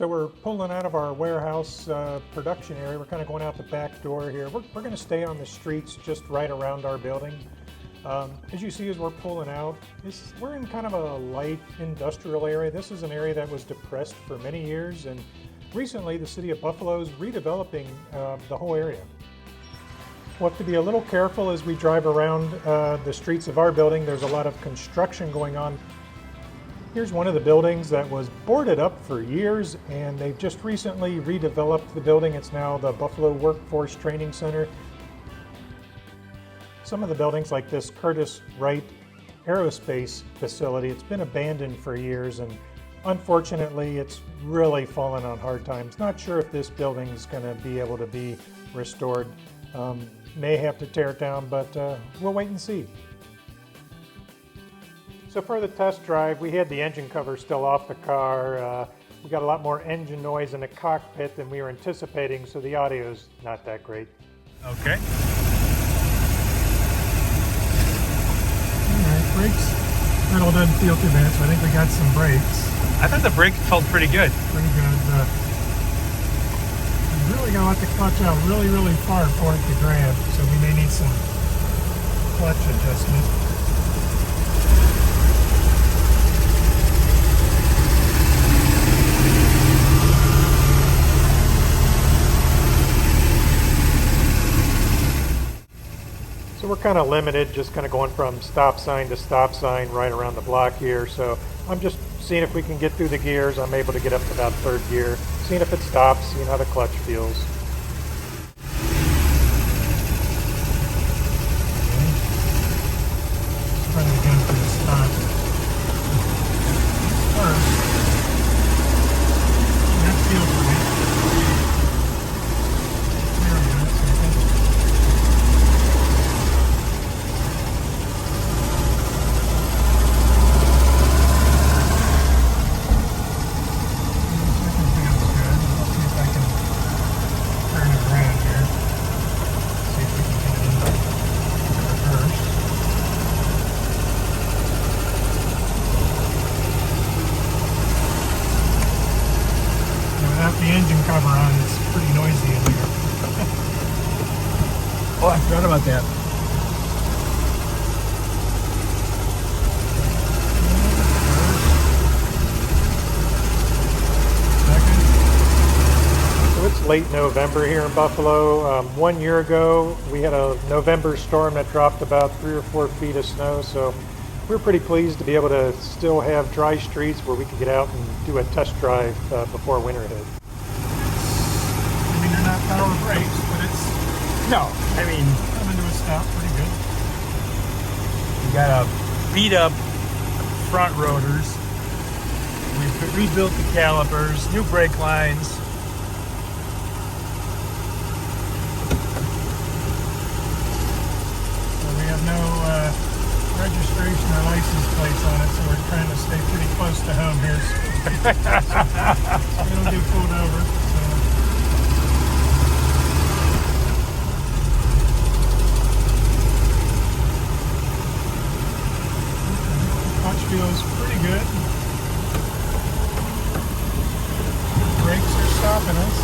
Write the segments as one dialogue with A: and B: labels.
A: So we're pulling out of our warehouse production area. We're kind of going out the back door here. We're going to stay on the streets just right around our building. As you see as we're pulling out, we're in kind of a light industrial area. This is an area that was depressed for many years, and recently the city of Buffalo is redeveloping the whole area. We'll have to be a little careful as we drive around the streets of our building. There's a lot of construction going on. Here's one of the buildings that was boarded up for years, and they've just recently redeveloped the building. It's now the Buffalo Workforce Training Center. Some of the buildings, like this Curtiss Wright Aerospace facility, it's been abandoned for years, and unfortunately it's really fallen on hard times. Not sure if this building is going to be able to be restored. May have to tear it down, but we'll wait and see. So for the test drive, we had the engine cover still off the car. We got a lot more engine noise in the cockpit than we were anticipating, so the audio's not that great.
B: Okay.
A: All right, brakes. Pedal doesn't feel too bad, so I think we got some brakes.
B: I thought the brake felt pretty good.
A: Pretty good. You really gotta let the clutch out really, really far for it to grab, so we may need some clutch adjustment. So we're kind of limited, just kind of going from stop sign to stop sign right around the block here. So I'm just seeing if we can get through the gears. I'm able to get up to about third gear, seeing if it stops, seeing how the clutch feels. Trying again for the stop. First, that feels right. There we go. So I think the engine cover on, it's pretty noisy in here.
B: Oh, I forgot about that.
A: So it's late November here in Buffalo. 1 year ago, we had a November storm that dropped about 3 or 4 feet of snow. So we're pretty pleased to be able to still have dry streets where we could get out and do a test drive before winter hit. I mean, they're not power brakes, but it's
B: No, I mean,
A: coming to a stop pretty good.
B: we got a beat up front rotors. We've rebuilt the calipers, new brake lines.
A: So we have no registration or license plates on it, so we're trying to stay pretty close to home here. So we don't get pulled over. So. Clutch feels pretty good. Brakes are stopping us.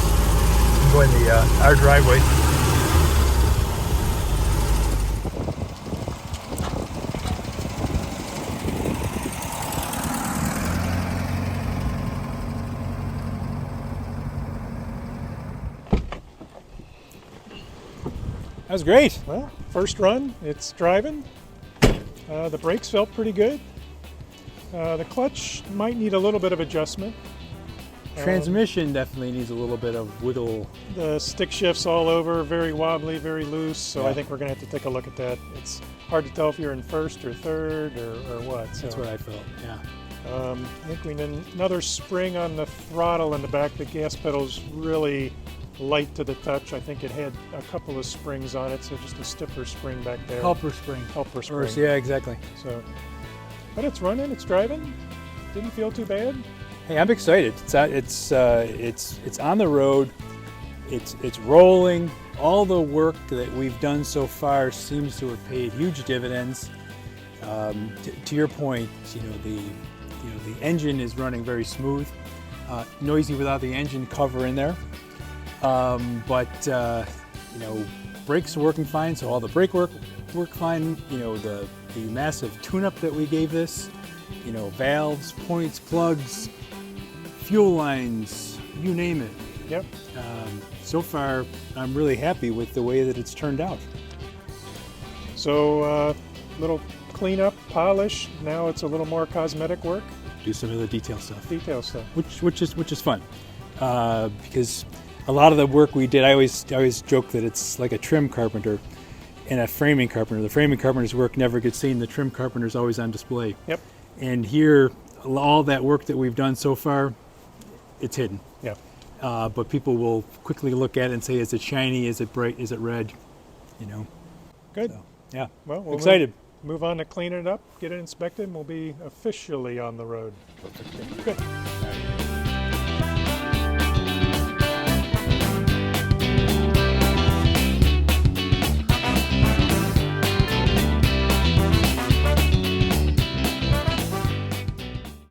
B: I'm going our driveway.
A: That was great. Well, first run, it's driving. The brakes felt pretty good. The clutch might need a little bit of adjustment.
C: Transmission definitely needs a little bit of wiggle.
A: The stick shifts all over, very wobbly, very loose, so
C: Yeah.
A: I think we're going to have to take a look at that. It's hard to tell if you're in first or third or what. So,
C: That's what I felt, yeah.
A: I think we need another spring on the throttle in the back. The gas pedal's really light to the touch. I think it had a couple of springs on it, so just a stiffer spring back there.
C: Helper spring.
A: Helper spring.
C: Or, yeah, exactly.
A: So, but it's running, it's driving. Didn't feel too bad.
C: Hey, I'm excited. It's on the road. It's rolling. All the work that we've done so far seems to have paid huge dividends. To your point, the engine is running very smooth. Noisy without the engine cover in there. But you know, brakes are working fine, so all the brake work fine. You know, the massive tune-up that we gave this, you know, valves, points, plugs, fuel lines, you name it.
A: Yep.
C: So far, I'm really happy with the way that it's turned out.
A: So little cleanup, polish. Now it's a little more cosmetic work,
C: Do some of the detail stuff,
A: detail stuff.
C: which is fun, because a lot of the work we did, I always joke that it's like a trim carpenter and a framing carpenter. The framing carpenter's work never gets seen. The trim carpenter's always on display.
A: Yep.
C: And here, all that work that we've done so far, it's hidden.
A: Yeah.
C: But people will quickly look at it and say, is it shiny? Is it bright? Is it red? You know.
A: Good.
C: So, yeah.
A: Well, we'll
C: Excited.
A: Move on to clean it up, get it inspected, and we'll be officially on the road. Good.